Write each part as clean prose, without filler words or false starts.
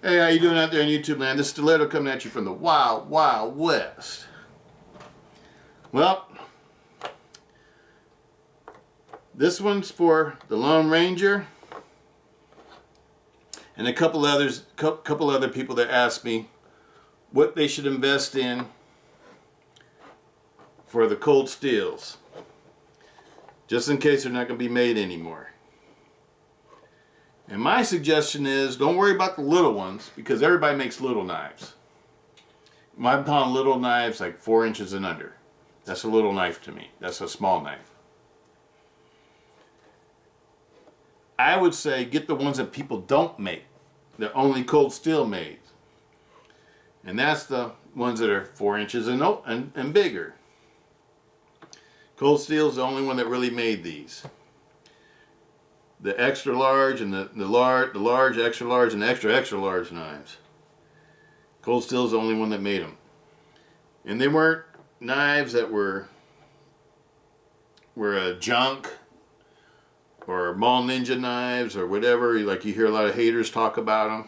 Hey, how you doing out there on YouTube, man? This Stiletto coming at you from the Wild, Wild West. Well, this one's for the Lone Ranger and a couple other people that asked me what they should invest in for the cold steels, just in case they're not going to be made anymore. And my suggestion is, don't worry about the little ones, because everybody makes little knives. I'm calling little knives like 4 inches and under. That's a little knife to me. That's a small knife. I would say get the ones that people don't make. They're only cold steel made. And that's the ones that are 4 inches and bigger. Cold steel is the only one that really made these. The extra large and the large, extra large, and extra large knives. Cold Steel is the only one that made them. And they weren't knives that were junk or mall ninja knives or whatever, like you hear a lot of haters talk about them.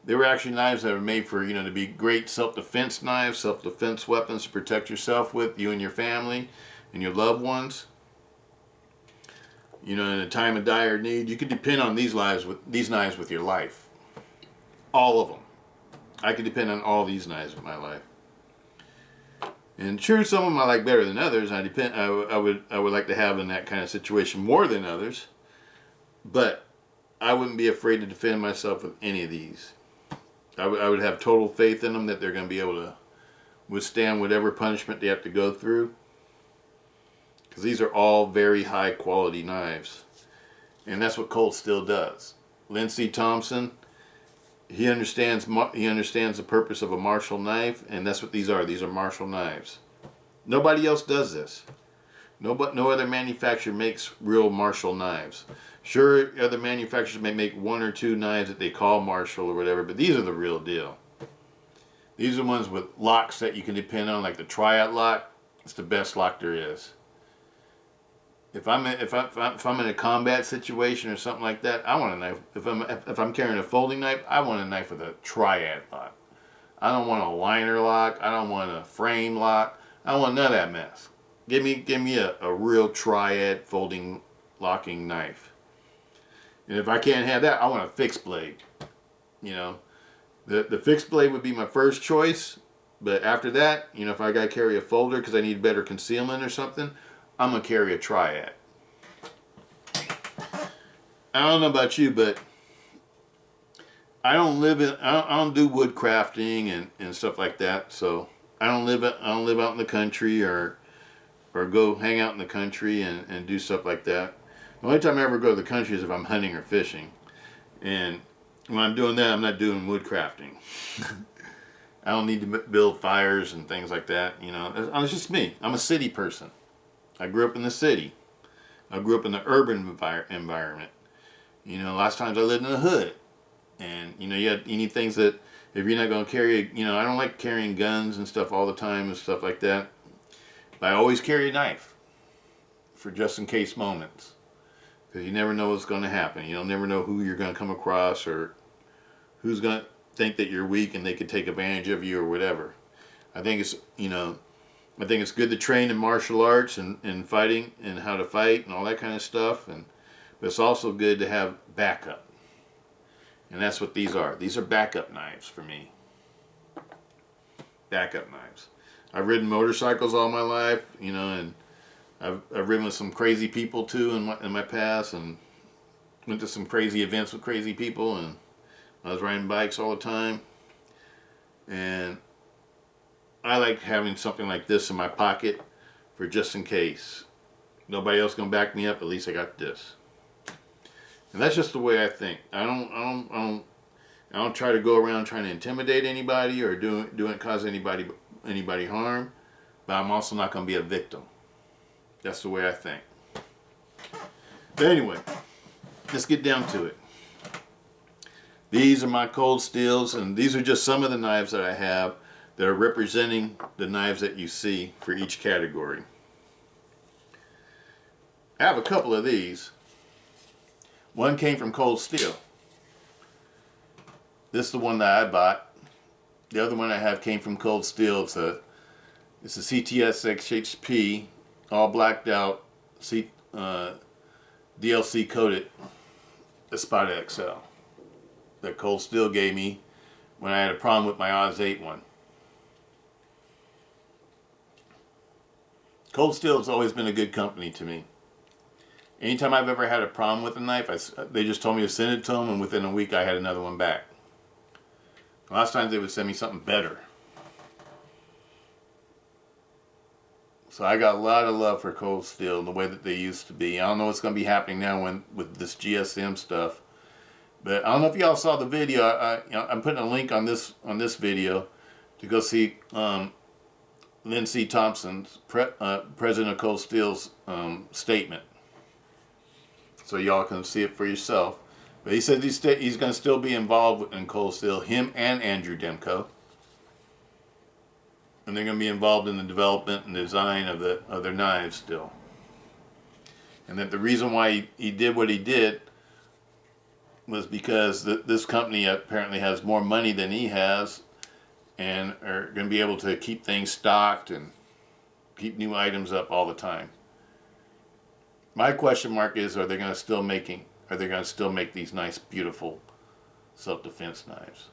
They were actually knives that were made for, to be great self-defense knives, self-defense weapons to protect yourself with, you and your family and your loved ones. In a time of dire need, you can depend on these knives with your life. All of them. I can depend on all these knives with my life. And sure, some of them I like better than others. I would like to have in that kind of situation more than others. But I wouldn't be afraid to defend myself with any of these. I would have total faith in them that they're going to be able to withstand whatever punishment they have to go through. Because these are all very high quality knives. And that's what Cold Steel does. Lindsey Thompson, he understands the purpose of a Marshall knife, and that's what these are. These are Marshall knives. Nobody else does this. No other manufacturer makes real Marshall knives. Sure, other manufacturers may make 1 or 2 knives that they call Marshall or whatever, but these are the real deal. These are ones with locks that you can depend on, like the Triad lock. It's the best lock there is. If I'm in a combat situation or something like that, I want a knife. If I'm carrying a folding knife, I want a knife with a Triad lock. I don't want a liner lock. I don't want a frame lock. I don't want none of that mess. Give me a real Triad folding locking knife. And if I can't have that, I want a fixed blade. The fixed blade would be my first choice. But after that, if I gotta carry a folder because I need better concealment or something, I'm gonna carry a Triad. I don't know about you, but I don't do wood crafting and stuff like that. So I don't live out in the country or go hang out in the country and do stuff like that. The only time I ever go to the country is if I'm hunting or fishing. And when I'm doing that, I'm not doing wood crafting. I don't need to build fires and things like that. It's just me. I'm a city person. I grew up in the city. I grew up in the urban environment. Last times I lived in the hood. And, you need things that, if you're not going to carry, I don't like carrying guns and stuff all the time and stuff like that. But I always carry a knife for just in case moments. Because you never know what's going to happen. You'll never know who you're going to come across or who's going to think that you're weak and they could take advantage of you or whatever. I think it's good to train in martial arts and fighting and how to fight and all that kind of stuff. But it's also good to have backup. And that's what these are. These are backup knives for me. Backup knives. I've ridden motorcycles all my life, and I've ridden with some crazy people too in my past, and went to some crazy events with crazy people, and I was riding bikes all the time. And I like having something like this in my pocket for just in case. Nobody else gonna back me up. At least I got this. And that's just the way I think. I don't try to go around trying to intimidate anybody or cause anybody harm. But I'm also not gonna be a victim. That's the way I think. But anyway, let's get down to it. These are my cold steels, and these are just some of the knives that I have that are representing the knives that you see for each category. I have a couple of these. One came from Cold Steel. This is the one that I bought. The other one I have came from Cold Steel. It's a CTS XHP, all blacked out, DLC coated Espada XL that Cold Steel gave me when I had a problem with my Oz 8 one. Cold Steel has always been a good company to me. Anytime I've ever had a problem with a knife, they just told me to send it to them, and within a week I had another one back. A lot of times they would send me something better. So I got a lot of love for Cold Steel and the way that they used to be. I don't know what's going to be happening now with this GSM stuff. But I don't know if y'all saw the video. I'm putting a link on this video to go see Lynn C. Thompson's, president of Cold Steel's statement. So y'all can see it for yourself. But he said he's going to still be involved in Cold Steel, him and Andrew Demko. And they're going to be involved in the development and design of their knives still. And that the reason why he did what he did was because this company apparently has more money than he has, and are going to be able to keep things stocked and keep new items up all the time. My question mark is, are they going to still make these nice, beautiful self-defense knives?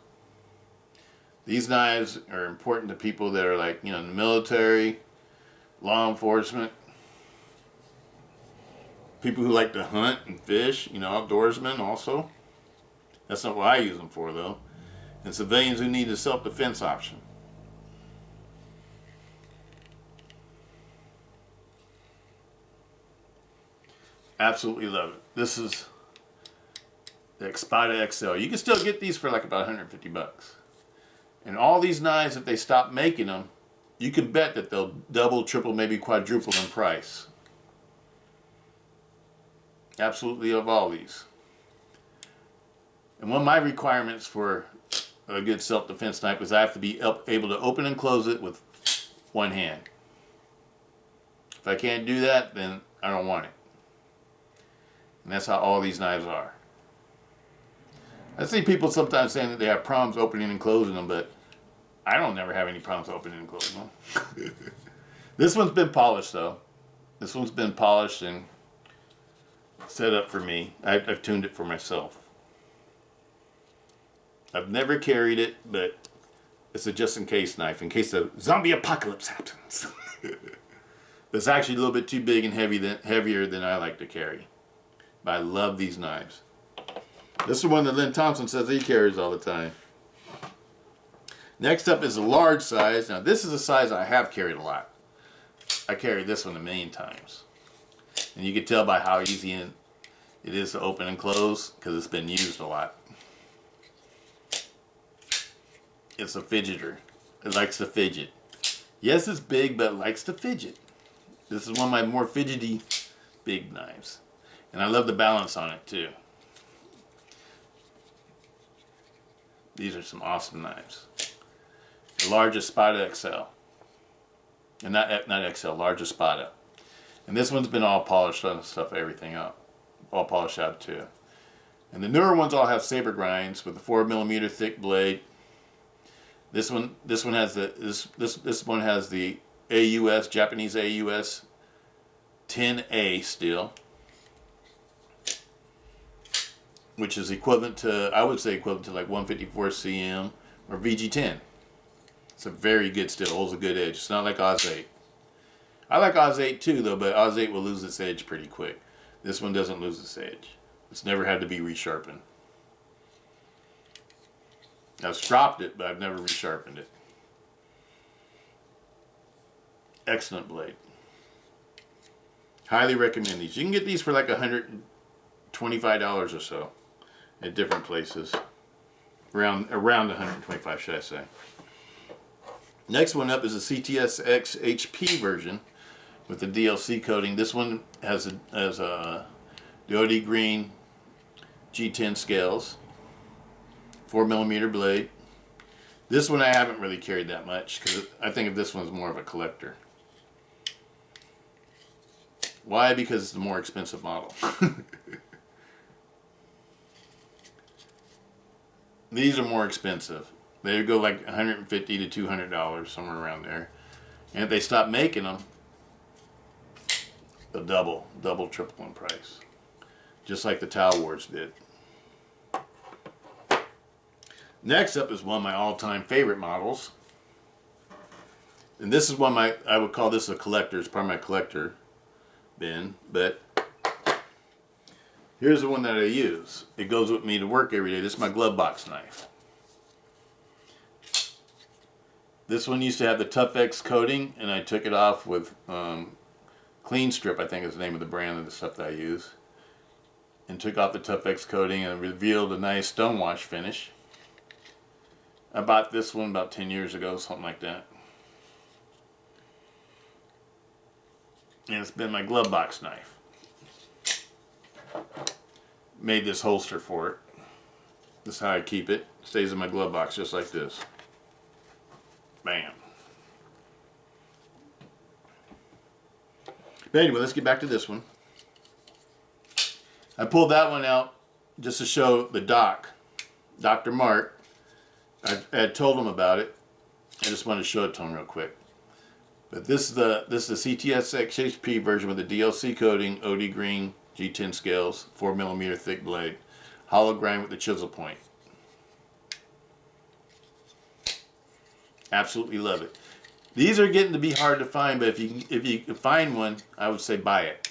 These knives are important to people that are like, in the military, law enforcement, people who like to hunt and fish, outdoorsmen also. That's not what I use them for, though. And civilians who need a self-defense option. Absolutely love it. This is the Espada XL. You can still get these for like about 150 bucks. And all these knives, if they stop making them, you can bet that they'll double, triple, maybe quadruple in price. Absolutely love all these. And one of my requirements for a good self-defense knife is I have to be able to open and close it with one hand. If I can't do that, then I don't want it. And that's how all these knives are. I see people sometimes saying that they have problems opening and closing them, but I don't never have any problems opening and closing them. This one's been polished, though. This one's been polished and set up for me. I've tuned it for myself. I've never carried it, but it's a just-in-case knife, in case the zombie apocalypse happens. It's actually a little bit too big and heavier than I like to carry. But I love these knives. This is one that Lynn Thompson says he carries all the time. Next up is a large size. Now this is a size I have carried a lot. I carried this one a million times. And you can tell by how easy it is to open and close because it's been used a lot. It's a fidgeter. It likes to fidget. Yes, it's big, but it likes to fidget. This is one of my more fidgety big knives. And I love the balance on it too. These are some awesome knives. The large Espada XL. And not XL, large Espada. And this one's been all polished on stuff, everything up. All polished out too. And the newer ones all have saber grinds with a 4mm thick blade. This one has the AUS, Japanese AUS 10A steel, which is equivalent to, I would say equivalent to like 154 cm or VG10. It's a very good steel, holds a good edge. It's not like Oz 8. I like Oz 8 too though, but Oz 8 will lose its edge pretty quick. This one doesn't lose its edge. It's never had to be resharpened. I've stropped it, but I've never resharpened it. Excellent blade. Highly recommend these. You can get these for like $125 or so at different places. Around 125, should I say. Next one up is a CTS XHP version with the DLC coating. This one has a Deody green G10 scales. 4mm blade. This one I haven't really carried that much because I think of this one's more of a collector. Why? Because it's the more expensive model. These are more expensive. They go like $150 to $200, somewhere around there. And if they stop making them, they'll double, triple in price. Just like the Talwars did. Next up is one of my all-time favorite models. And this is one I would call this a collector. It's part of my collector bin. But here's the one that I use. It goes with me to work every day. This is my glove box knife. This one used to have the Tough X coating, and I took it off with Clean Strip, I think is the name of the brand of the stuff that I use. And took off the Tough X coating and revealed a nice stonewash finish. I bought this one about 10 years ago, something like that. And it's been my glove box knife. Made this holster for it. This is how I keep it. It stays in my glove box just like this. Bam. But anyway, let's get back to this one. I pulled that one out just to show the doc, Dr. Mark. I had told him about it. I just wanted to show it to him real quick. But this is the CTS XHP version with the DLC coating, OD green, G10 scales, 4mm thick blade, hollow grind with the chisel point. Absolutely love it. These are getting to be hard to find, but if you can find one, I would say buy it.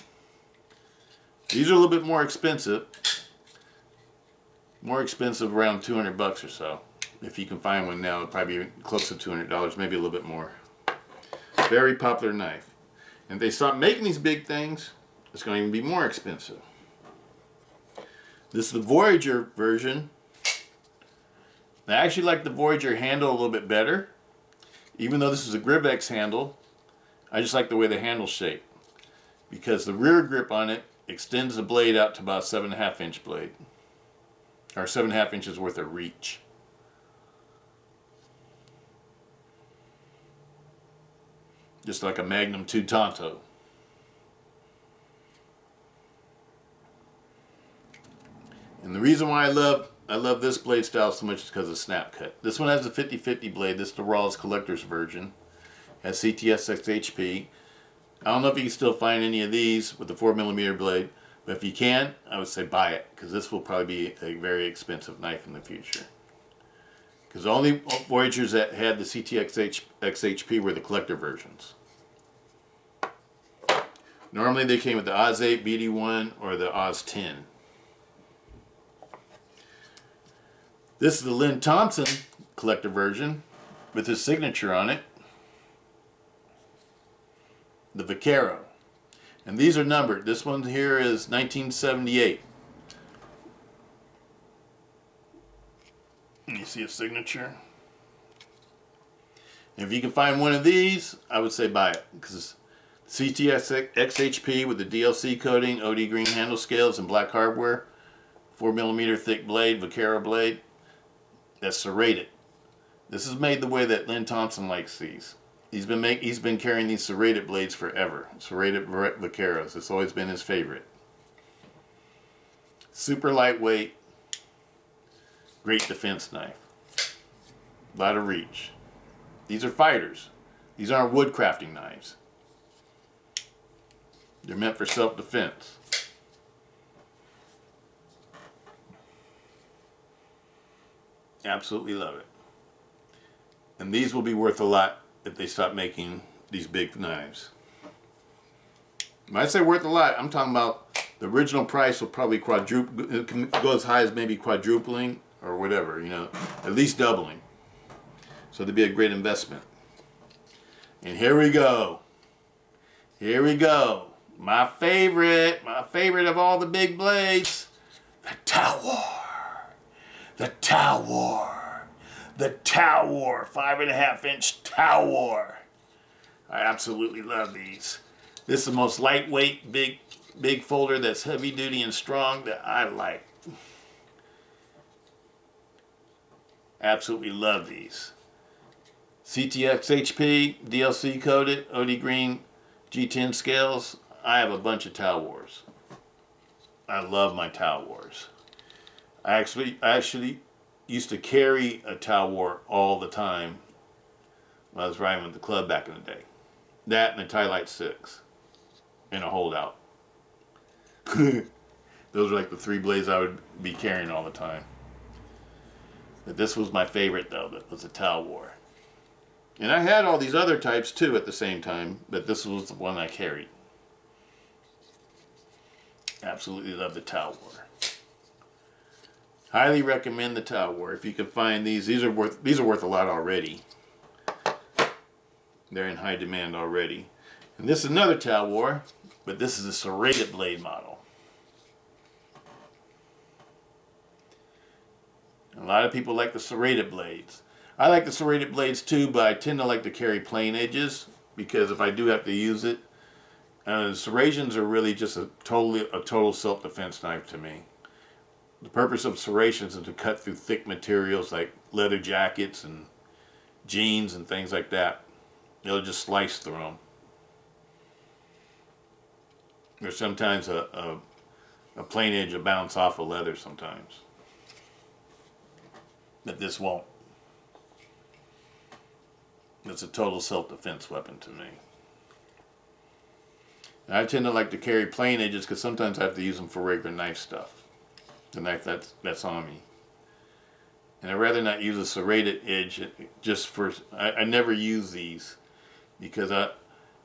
These are a little bit more expensive. More expensive, around $200 or so. If you can find one now, it'll probably be close to $200, maybe a little bit more. Very popular knife. And if they stop making these big things, it's going to even be more expensive. This is the Voyager version. I actually like the Voyager handle a little bit better. Even though this is a Grivex handle, I just like the way the handle's shaped. Because the rear grip on it extends the blade out to about 7.5 inch blade. Or 7.5 inches worth of reach. Just like a Magnum 2 Tonto. And the reason why I love this blade style so much is because of snap cut. This one has a 50/50 blade. This is the rawest collector's version. Has CTS XHP. I don't know if you can still find any of these with the 4mm blade, but if you can, I would say buy it, because this will probably be a very expensive knife in the future. Because the only Voyagers that had the CTS XHP were the collector versions. Normally they came with the Oz 8, BD1, or the Oz 10. This is the Lynn Thompson collector version with his signature on it. The Vaquero. And these are numbered. This one here is 1978. You see a signature? And if you can find one of these, I would say buy it. Because CTS XHP with the DLC coating, OD green handle scales, and black hardware, 4mm thick blade, Vaquero blade. That's serrated. This is made the way that Lynn Thompson likes these. He's been carrying these serrated blades forever. Serrated Vaqueros. It's always been his favorite. Super lightweight. Great defense knife. A lot of reach. These are fighters. These aren't wood crafting knives. They're meant for self-defense. Absolutely love it. And these will be worth a lot if they stop making these big knives. When I say worth a lot, I'm talking about the original price will probably quadruple. It can go as high as maybe quadrupling or whatever, you know, at least doubling. So it'd be a great investment. And here we go. Here we go. My favorite of all the big blades, the Talwar. The Talwar. The Talwar. 5.5 inch Talwar. I absolutely love these. This is the most lightweight, big folder that's heavy duty and strong that I like. Absolutely love these. CTX HP, DLC coated, OD green, G10 scales. I have a bunch of Talwars. I love my Talwars. I actually used to carry a Talwar all the time when I was riding with the club back in the day. That and a Ti-Lite 6 and a holdout. Those are like the 3 blades I would be carrying all the time. But this was my favorite though, that was a Talwar. And I had all these other types too at the same time, but this was the one I carried. Absolutely love the Talwar. Highly recommend the Talwar. If you can find these are worth a lot already. They're in high demand already. And this is another Talwar, but this is a serrated blade model. A lot of people like the serrated blades. I like the serrated blades too, but I tend to like to carry plain edges because if I do have to use it, serrations are really just a total self-defense knife to me. The purpose of serrations is to cut through thick materials like leather jackets and jeans and things like that. It'll just slice through them. There's sometimes a plain edge will bounce off of leather sometimes. But this won't. It's a total self-defense weapon to me. And I tend to like to carry plain edges because sometimes I have to use them for regular knife stuff. The knife that's on me. And I'd rather not use a serrated edge just for... I never use these because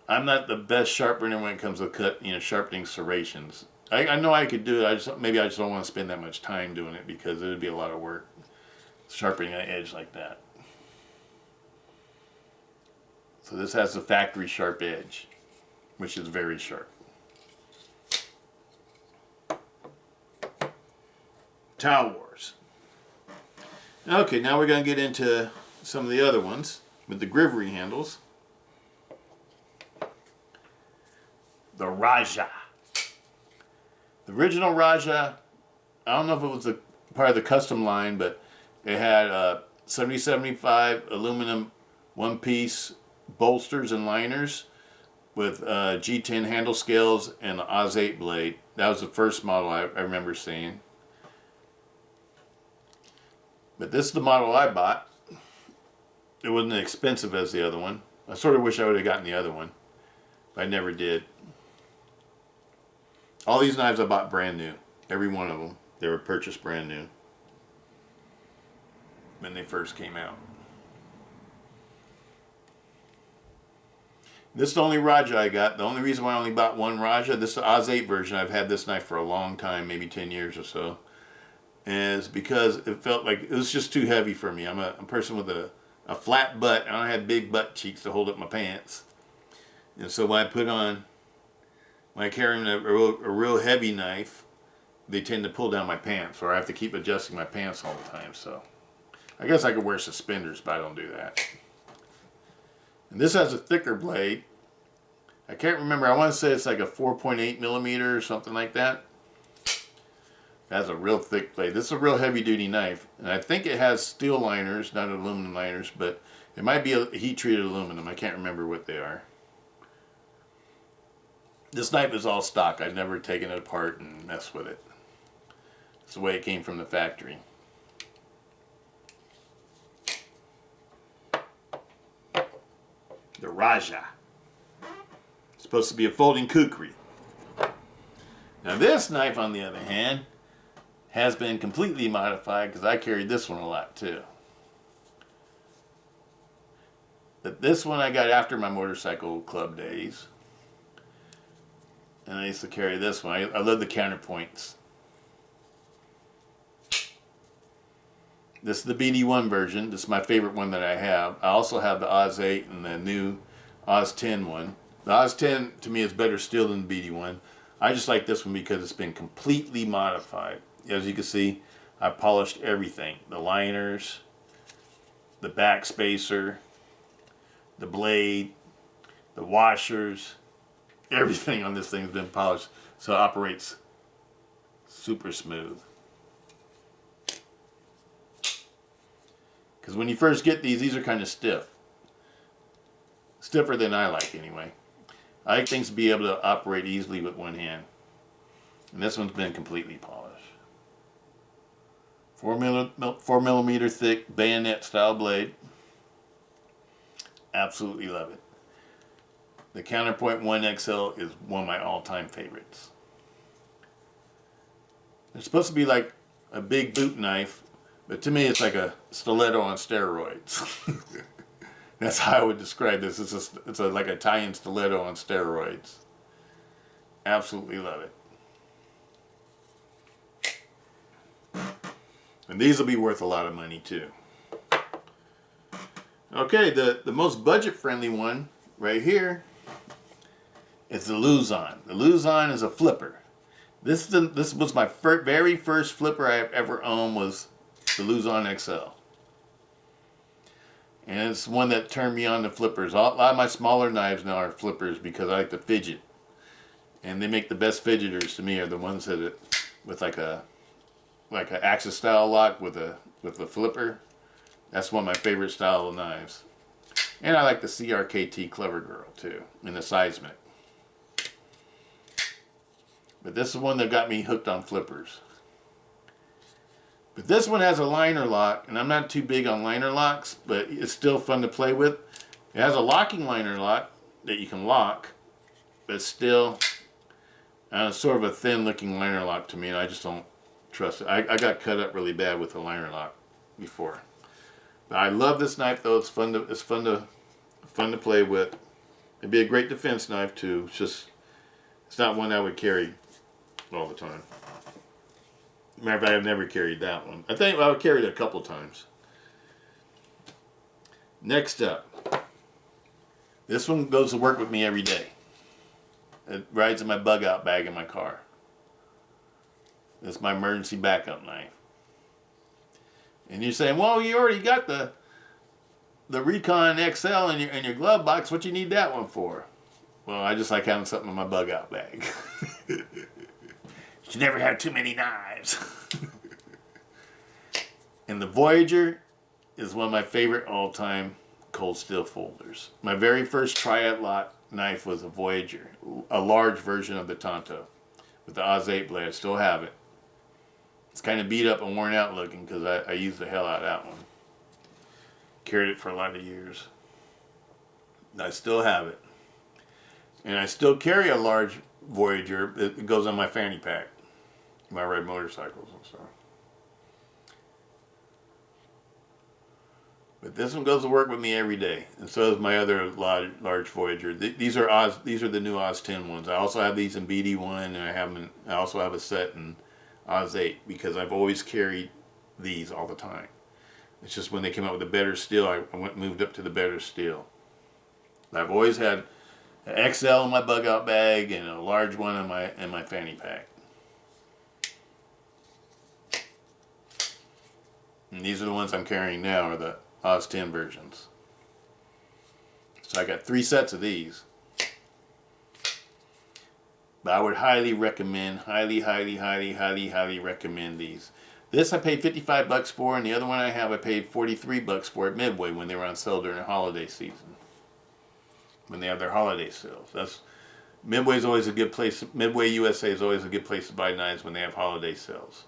I'm not the best sharpener when it comes to sharpening serrations. I know I could do it. Maybe I just don't want to spend that much time doing it because it would be a lot of work sharpening an edge like that. So this has a factory sharp edge, which is very sharp. Talwars. Okay, now we're going to get into some of the other ones with the Grivery handles. The Raja. The original Raja, I don't know if it was a part of the custom line, but it had 7075 aluminum one-piece bolsters and liners with G10 handle scales and an Oz 8 blade. That was the first model I remember seeing. But this is the model I bought. It wasn't as expensive as the other one. I sort of wish I would have gotten the other one, but I never did. All these knives I bought brand new. Every one of them. They were purchased brand new when they first came out. This is the only Raja I got. The only reason why I only bought one Raja, this is the Oz 8 version. I've had this knife for a long time, maybe 10 years or so. And it's because it felt like it was just too heavy for me. I'm a person with a flat butt, and I had big butt cheeks to hold up my pants. And so when I carry a real heavy knife, they tend to pull down my pants, or I have to keep adjusting my pants all the time. So I guess I could wear suspenders, but I don't do that. And this has a thicker blade. I can't remember. I want to say it's like a 4.8 millimeter or something like that. It has a real thick blade. This is a real heavy-duty knife. And I think it has steel liners, not aluminum liners, but it might be a heat-treated aluminum. I can't remember what they are. This knife is all stock. I've never taken it apart and messed with it. It's the way it came from the factory. The Raja. It's supposed to be a folding kukri. Now this knife, on the other hand, has been completely modified because I carried this one a lot too. But this one I got after my motorcycle club days. And I used to carry this one. I love the counterpoints. This is the BD1 version. This is my favorite one that I have. I also have the Oz 8 and the new Oz 10 one. The Oz 10 to me is better still than the BD1. I just like this one because it's been completely modified. As you can see, I polished everything. The liners, the back spacer, the blade, the washers. Everything on this thing has been polished, so it operates super smooth. Because when you first get these are kind of stiff. Stiffer than I like anyway. I like things to be able to operate easily with one hand. And this one's been completely polished. 4 millimeter thick bayonet style blade. Absolutely love it. The Counterpoint 1XL is one of my all-time favorites. It's supposed to be like a big boot knife, but to me it's like a stiletto on steroids. That's how I would describe this. It's like an Italian stiletto on steroids. Absolutely love it. And these will be worth a lot of money too. Okay, the most budget-friendly one right here is the Luzon. The Luzon is a flipper. This was my very first flipper I ever owned, was the Luzon XL. And it's one that turned me on to flippers. A lot of my smaller knives now are flippers because I like to fidget. And they make the best fidgeters to me are the ones that with like a axis style lock with a flipper. That's one of my favorite style of knives. And I like the CRKT Clever Girl too, and the Seismic. But this is one that got me hooked on flippers. But this one has a liner lock, and I'm not too big on liner locks, but it's still fun to play with. It has a locking liner lock that you can lock, but still sort of a thin looking liner lock to me, and I just don't trust it. I got cut up really bad with a liner lock before. But I love this knife though. It's fun to play with. It'd be a great defense knife too. It's not one I would carry all the time. Matter of fact, I've never carried that one. I think I would carry it a couple times. Next up, this one goes to work with me every day. It rides in my bug out bag in my car. It's my emergency backup knife. And you're saying, well, you already got the Recon XL in your glove box. What you need that one for? Well, I just like having something in my bug out bag. You never have too many knives. And the Voyager is one of my favorite all-time cold steel folders. My very first Triad lock knife was a Voyager, a large version of the Tonto with the Oz 8 blade. I still have it. It's kind of beat up and worn out looking because I used the hell out of that one. Carried it for a lot of years. I still have it. And I still carry a large Voyager. It goes on my fanny pack when I ride motorcycles and stuff. But this one goes to work with me every day, and so does my other large Voyager. These are the new Oz 10 ones. I also have these in BD1, and I also have a set in Oz 8 because I've always carried these all the time. It's just when they came out with the better steel, I moved up to the better steel. I've always had an XL in my bug out bag and a large one in my fanny pack. And these are the ones I'm carrying now, are the Oz 10 versions. So I got 3 sets of these. But I would highly recommend, highly recommend these. This I paid $55 for, and the other one I have I paid $43 for at Midway when they were on sale during the holiday season. When they have their holiday sales. Midway's always a good place. Midway USA is always a good place to buy knives when they have holiday sales.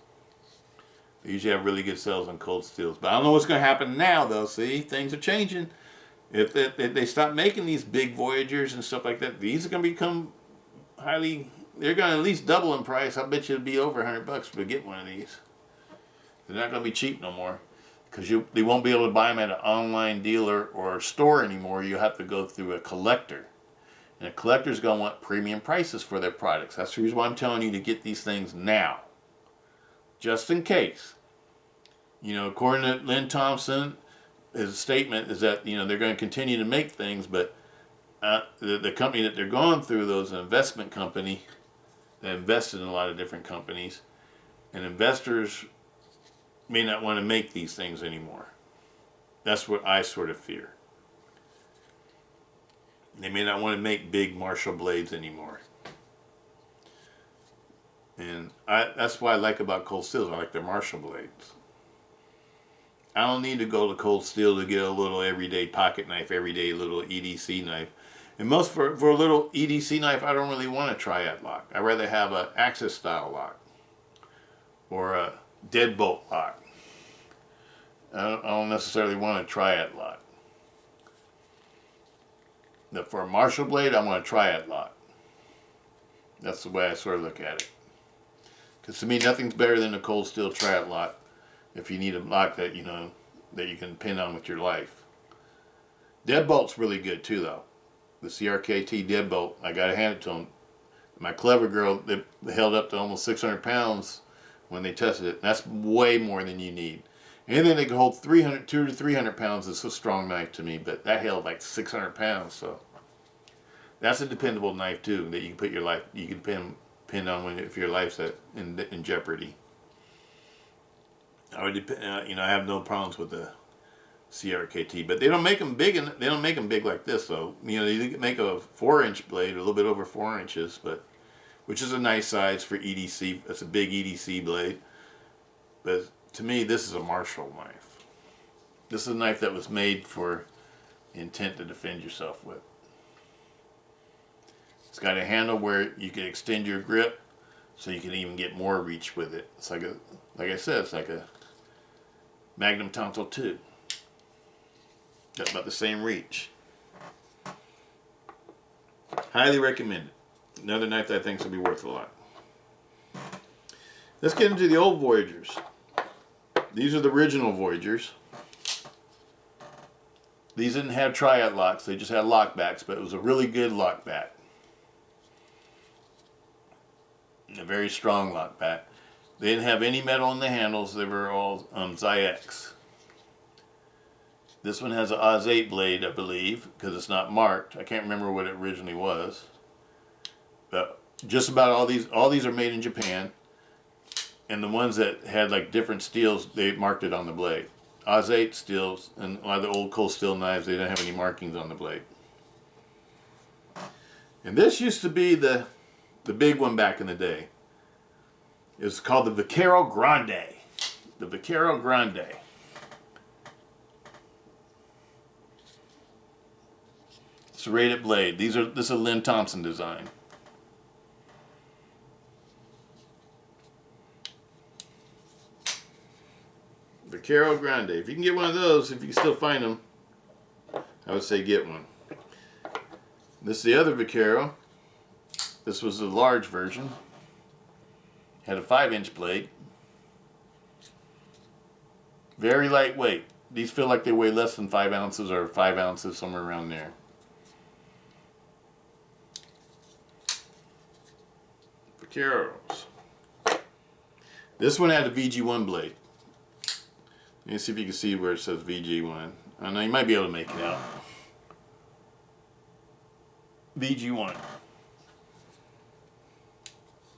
They usually have really good sales on cold steels. But I don't know what's going to happen now, though. See, things are changing. If they stop making these big Voyagers and stuff like that, these are going to become highly... They're going to at least double in price. I bet you it'd be over $100 to get one of these. They're not going to be cheap no more. Because they won't be able to buy them at an online dealer or store anymore. You have to go through a collector. And a collector's going to want premium prices for their products. That's the reason why I'm telling you to get these things now. Just in case. You know, according to Lynn Thompson, his statement is that, you know, they're going to continue to make things, but the company that they're going through, though, is an investment company that invested in a lot of different companies, and investors may not want to make these things anymore. That's what I sort of fear. They may not want to make big Marshall blades anymore. And that's what I like about cold steels. I like their Marshall blades. I don't need to go to cold steel to get a little everyday pocket knife, everyday little EDC knife. And for a little EDC knife, I don't really want a Triad lock. I'd rather have an Axis style lock or a deadbolt lock. I don't necessarily want a Triad lock. But for a Marshall blade, I want a Triad lock. That's the way I sort of look at it. Because to me, nothing's better than a cold steel Triad lock if you need a lock that, you know, that you can pin on with your life. Deadbolt's really good too, though. The CRKT deadbolt, I gotta hand it to them. My Clever Girl, they held up to almost 600 pounds when they tested it. That's way more than you need. Anything that can hold 200 to 300 pounds is a strong knife to me, but that held like 600 pounds, so that's a dependable knife too. That you can put your life, you can pin on when if your life's in jeopardy. I would you know, I have no problems with the CRKT, but they don't make them big, and they don't make them big like this though. You know, you can make a 4-inch blade, a little bit over 4 inches, but which is a nice size for EDC. That's a big EDC blade, but to me, this is a Marshall knife. This is a knife that was made for intent to defend yourself with. It's got a handle where you can extend your grip, so you can even get more reach with it. It's like like I said, it's like a Magnum Tonto 2. Got about the same reach. Highly recommend it. Another knife that I think will be worth a lot. Let's get into the old Voyagers. These are the original Voyagers. These didn't have Triad locks, they just had lockbacks, but it was a really good lockback. A very strong lockback. They didn't have any metal in the handles, they were all Zyx. This one has an Oz 8 blade, I believe, because it's not marked. I can't remember what it originally was. But just about all these are made in Japan. And the ones that had like different steels, they marked it on the blade. Oz 8 steels and a lot of the old cold steel knives, they didn't have any markings on the blade. And this used to be the big one back in the day. It was called the Vaquero Grande. The Vaquero Grande. Serrated blade. This is a Lynn Thompson design. Vaquero Grande. If you can get one of those, if you can still find them, I would say get one. This is the other Vaquero. This was the large version. Had a 5-inch blade. Very lightweight. These feel like they weigh less than 5 ounces or 5 ounces, somewhere around there. Vaqueros. This one had a VG1 blade. Let me see if you can see where it says VG1. I know you might be able to make it out. VG1.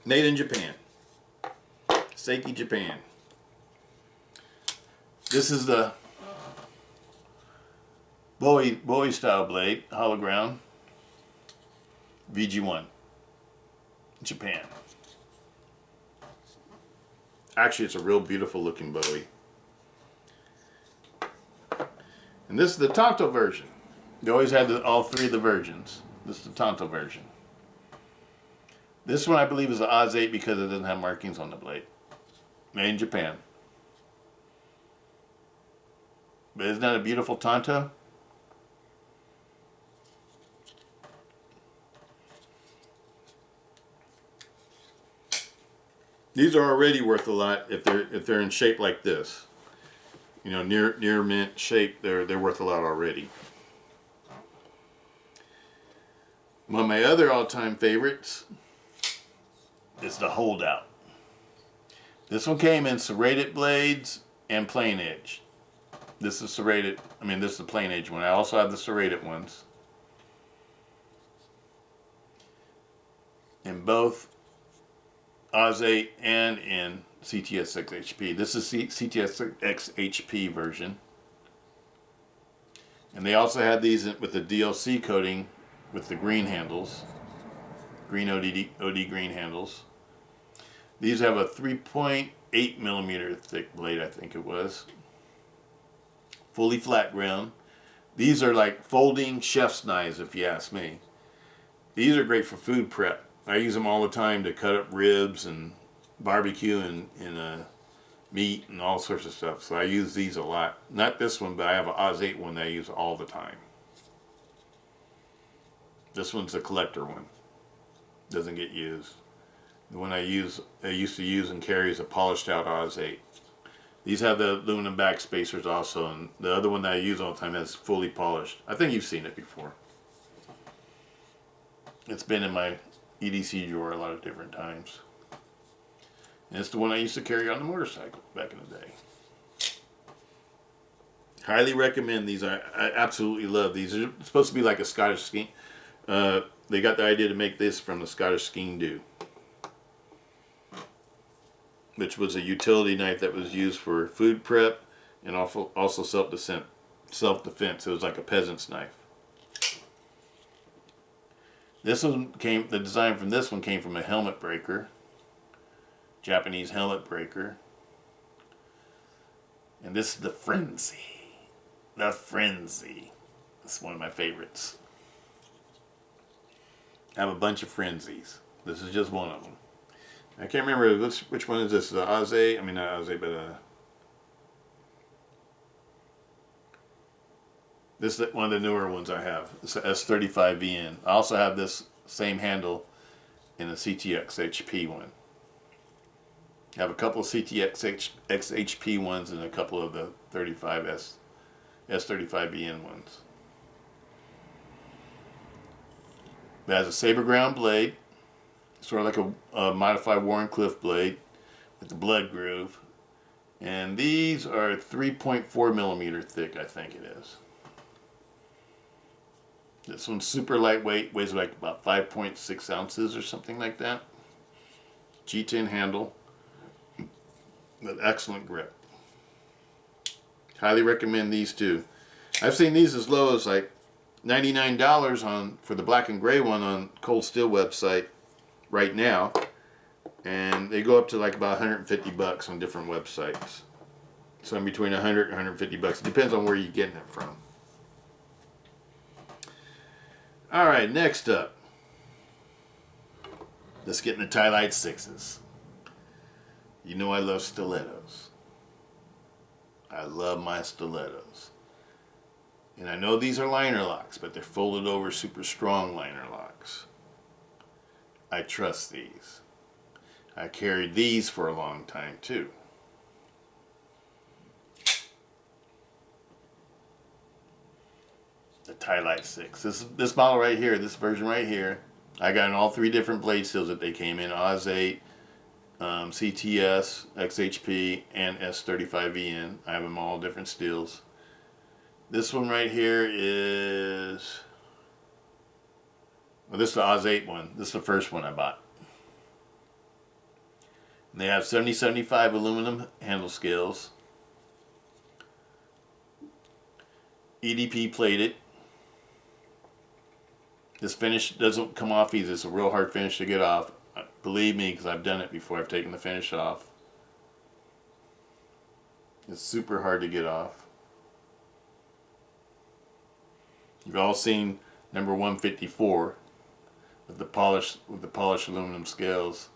Made in Japan. Seiki, Japan. This is the Bowie style blade, hollow ground. VG1. Japan. Actually, it's a real beautiful looking Bowie. And this is the Tonto version. They always had all three of the versions. This is the Tonto version. This one I believe is the Oz 8 because it doesn't have markings on the blade. Made in Japan. But isn't that a beautiful Tonto? These are already worth a lot if they're in shape like this. You know, near mint shape, they're worth a lot already. One of my other all-time favorites is the Holdout. This one came in serrated blades and plain edge. This is serrated, this is the plain edge one. I also have the serrated ones. In both Oz 8 and in CTS 6 HP. This is CTS X HP version. And they also had these with the DLC coating with the green handles. Green OD green handles. These have a 3.8 millimeter thick blade, I think it was. Fully flat ground. These are like folding chef's knives, if you ask me. These are great for food prep. I use them all the time to cut up ribs and barbecue in meat and all sorts of stuff. So I use these a lot. Not this one, but I have an Oz 8 one that I use all the time. This one's a collector one. Doesn't get used. The one I used to use and carry is a polished out Oz 8. These have the aluminum back spacers also, and the other one that I use all the time has fully polished. I think you've seen it before. It's been in my EDC drawer a lot of different times. And it's the one I used to carry on the motorcycle back in the day. Highly recommend these. I absolutely love these. They're supposed to be like a Scottish skein. They got the idea to make this from the Scottish skein do, which was a utility knife that was used for food prep and also self-defense. It was like a peasant's knife. This one the design from this one came from a helmet breaker, Japanese helmet breaker. And this is the Frenzy. The Frenzy. It's one of my favorites. I have a bunch of Frenzies. This is just one of them. I can't remember which one is this. The Oz 8? I mean, not Oz 8, but this is one of the newer ones I have. It's a S35VN. I also have this same handle in a CTX HP one. I have a couple of CTX XHP ones and a couple of the S35VN ones. It has a saber ground blade, sort of like a modified Warncliffe blade with the blood groove. And these are 3.4 millimeter thick, I think it is. This one's super lightweight, weighs like about 5.6 ounces or something like that. G10 handle with excellent grip. Highly recommend these too. I've seen these as low as like $99 for the black and gray one on Cold Steel website right now, and they go up to like about $150 on different websites. So in between $100 and $150. It depends on where you're getting it from. All right, next up, let's get into Ti-Lite 6s. You know I love stilettos. I love my stilettos. And I know these are liner locks, but they're folded over super strong liner locks. I trust these. I carried these for a long time too. The Ti-Lite 6. This model right here, this version right here, I got in all three different blade steels that they came in: Oz 8, CTS, XHP, and S35VN. I have them all different steels. This one right here is, well, this is the Oz 8 one. This is the first one I bought. And they have 70-75 aluminum handle scales. EDP plated. This finish doesn't come off easy. It's a real hard finish to get off. Believe me, because I've done it before. I've taken the finish off. It's super hard to get off. You've all seen number 154 with the polished aluminum scales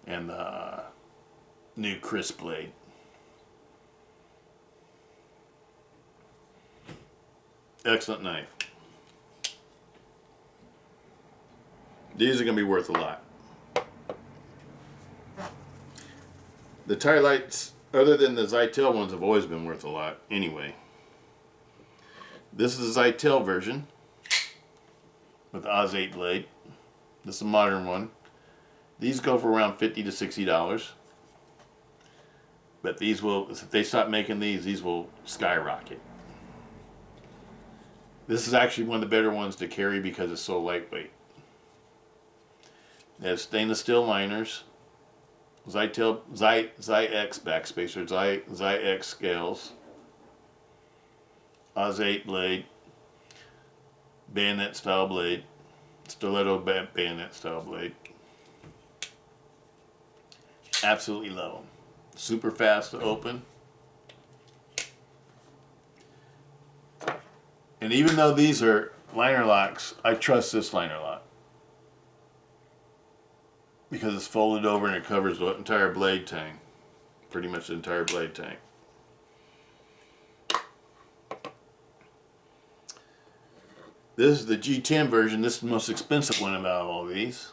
and the new crisp blade. Excellent knife. These are going to be worth a lot. The Ti-Lites, other than the Zytel ones, have always been worth a lot anyway. This is the Zytel version with the Oz 8 blade. This is a modern one. These go for around $50 to $60. But these will, if they stop making these will skyrocket. This is actually one of the better ones to carry because it's so lightweight. It has stainless steel liners, Zytel, Zy-X backspacer, Zy-X scales, Oz 8 blade, bayonet style blade, stiletto bayonet style blade. Absolutely love them. Super fast to open. And even though these are liner locks, I trust this liner lock, because it's folded over and it covers the entire blade tang. pretty much the entire blade tank. This is the G10 version. This is the most expensive one about all these.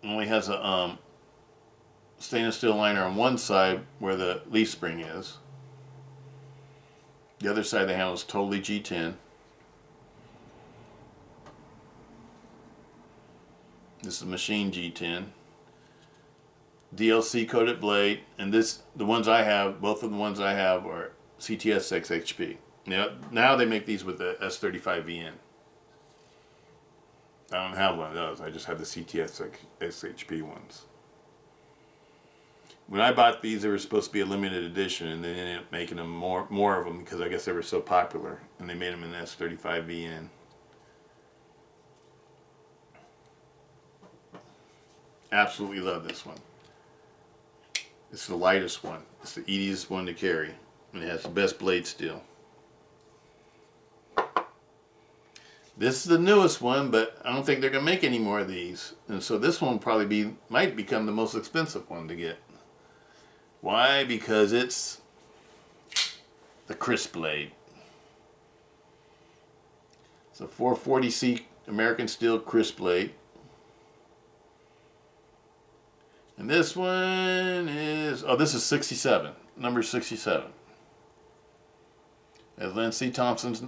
Only has a stainless steel liner on one side where the leaf spring is. The other side of the handle is totally G10. This is machine G10. DLC coated blade, and the ones I have, both of the ones I have are CTS XHP. Now they make these with the S35VN. I don't have one of those. I just have the CTS SHP ones. When I bought these, they were supposed to be a limited edition, and they ended up making them more of them because I guess they were so popular, and they made them in S35VN. Absolutely love this one. It's the lightest one. It's the easiest one to carry, and it has the best blade steel. This is the newest one, but I don't think they're going to make any more of these. And so this one might become the most expensive one to get. Why? Because it's the crisp blade. It's a 440C American steel crisp blade. And this one is, this is 67, number 67. Has Lindsey Thompson's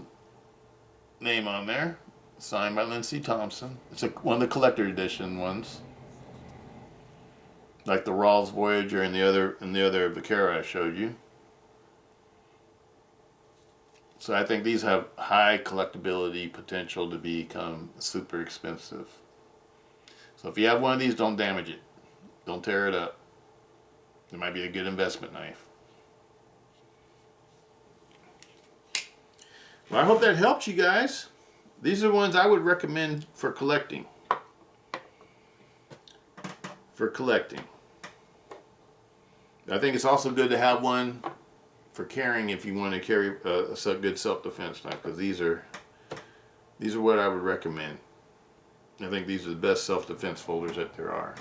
name on there, signed by Lindsey Thompson. It's one of the collector edition ones, like the Rawls Voyager and the other Vaquero I showed you. So I think these have high collectability potential to become super expensive. So if you have one of these, don't damage it. Don't tear it up. It might be a good investment knife. Well, I hope that helped you guys. These are the ones I would recommend for collecting. I think it's also good to have one for carrying if you want to carry a good self-defense knife, because these are what I would recommend. I think these are the best self-defense folders that there are.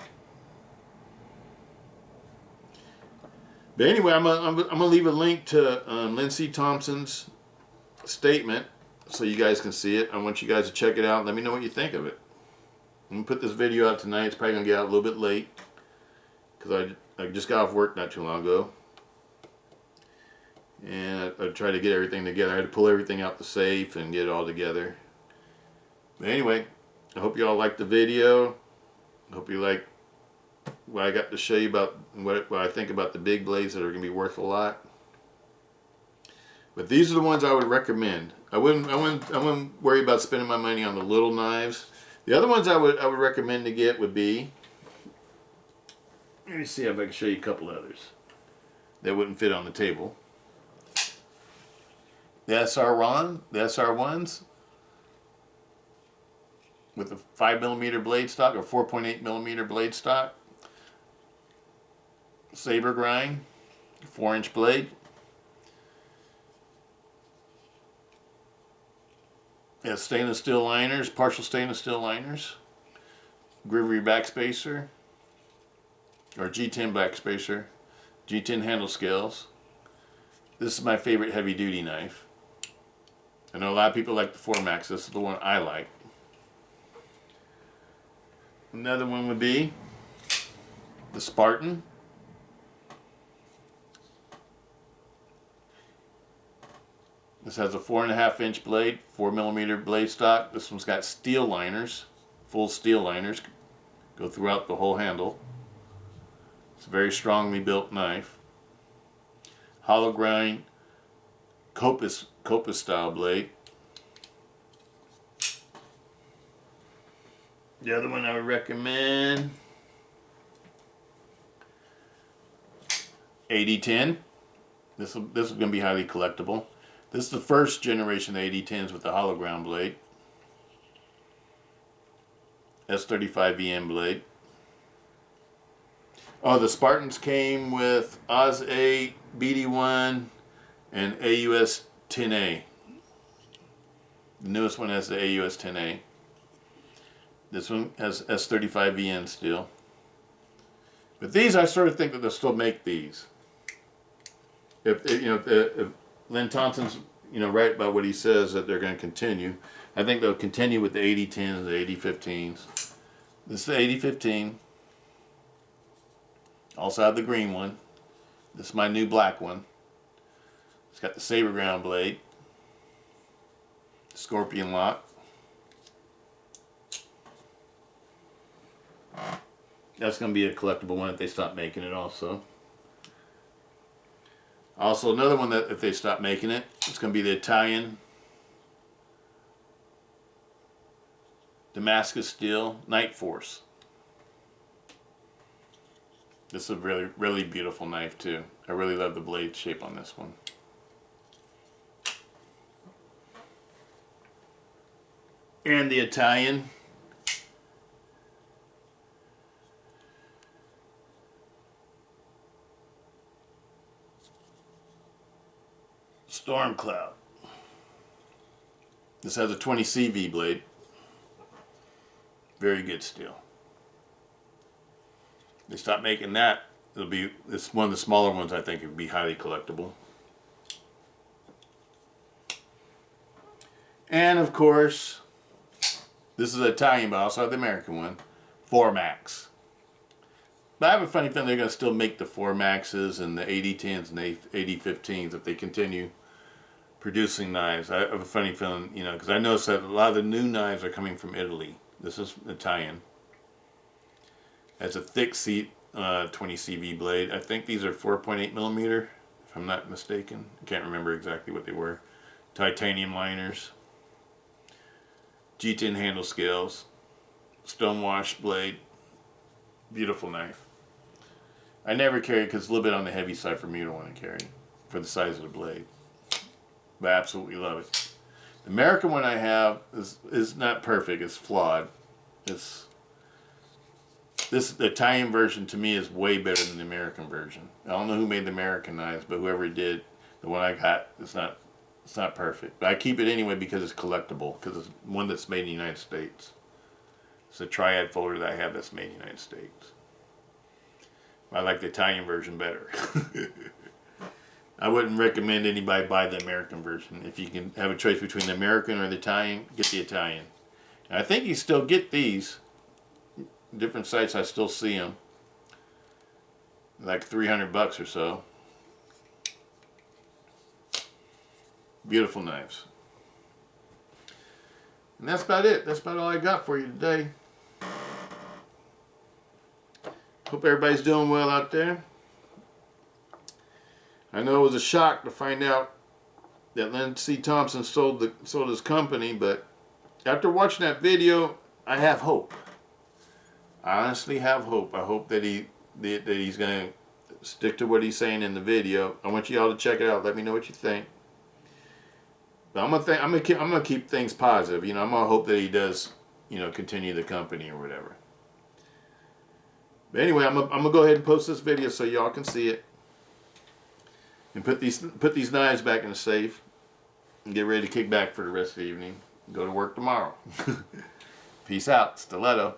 But anyway, I'm gonna leave a link to Lindsey Thompson's statement so you guys can see it. I want you guys to check it out and let me know what you think of it. I'm gonna put this video out tonight. It's probably gonna get out a little bit late because I just got off work not too long ago, and I tried to get everything together. I had to pull everything out the safe and get it all together. But anyway, I hope you all liked the video. I hope you like what I got to show you about what I think about the big blades that are going to be worth a lot. But these are the ones I would recommend. I wouldn't worry about spending my money on the little knives. The other ones I would recommend to get would be, let me see if I can show you a couple others that wouldn't fit on the table. The SR1s with the 5mm blade stock or 4.8mm blade stock. Saber grind, 4-inch blade. It has stainless steel liners, partial stainless steel liners. Grivery backspacer, or G10 backspacer. G10 handle scales. This is my favorite heavy duty knife. I know a lot of people like the 4MAX. This is the one I like. Another one would be the Spartan. This has a 4.5-inch blade, 4mm blade stock. This one's got steel liners, full steel liners, go throughout the whole handle. It's a very strongly built knife. Hollow grind, Copus style blade. The other one I would recommend, AD10. This is going to be highly collectible. This is the first generation of AD10s with the hollow ground blade. S35VN blade. Oh, the Spartans came with Oz 8, BD1, and AUS 10A. The newest one has the AUS 10A. This one has S35VN steel. But these, I sort of think that they'll still make these. If Lynn Thompson's right about what he says that they're going to continue, I think they'll continue with the 8010s, the 8015s. This is the 8015. Also have the green one. This is my new black one. It's got the saber ground blade, scorpion lock. That's going to be a collectible one if they stop making it also. Also another one that if they stop making it, it's going to be the Italian Damascus steel Night Force. This is a really, really beautiful knife too. I really love the blade shape on this one. And the Italian Storm Cloud. This has a 20 CV blade. Very good steel. They stop making that. It's one of the smaller ones. I think it would be highly collectible. And of course, this is an Italian, but I also have the American one, 4 Max. But I have a funny feeling they're going to still make the 4 Maxes and the 8010s and the 8015s if they continue producing knives. I have a funny feeling, because I noticed that a lot of the new knives are coming from Italy. This is Italian. Has a thick 20 CV blade. I think these are 4.8 millimeter, if I'm not mistaken. I can't remember exactly what they were. Titanium liners. G10 handle scales. Stonewash blade. Beautiful knife. I never carry it because it's a little bit on the heavy side for me to want to carry for the size of the blade. But I absolutely love it. The American one I have is not perfect. It's flawed. This the Italian version to me is way better than the American version. I don't know who made the American knives, but whoever did, the one I got, it's not perfect. But I keep it anyway because it's collectible. Because it's one that's made in the United States. It's a Triad folder that I have that's made in the United States. I like the Italian version better. I wouldn't recommend anybody buy the American version. If you can have a choice between the American or the Italian, get the Italian. And I think you still get these. Different sites I still see them. Like $300 or so. Beautiful knives. And that's about it. That's about all I got for you today. Hope everybody's doing well out there. I know it was a shock to find out that Lynn C. Thompson sold his company, but after watching that video, I have hope. I honestly have hope. I hope that he's going to stick to what he's saying in the video. I want you all to check it out. Let me know what you think. But I'm gonna keep things positive. I'm gonna hope that he does, continue the company or whatever. But anyway, I'm gonna go ahead and post this video so y'all can see it. And put these knives back in the safe and get ready to kick back for the rest of the evening and go to work tomorrow. Peace out. Stiletto.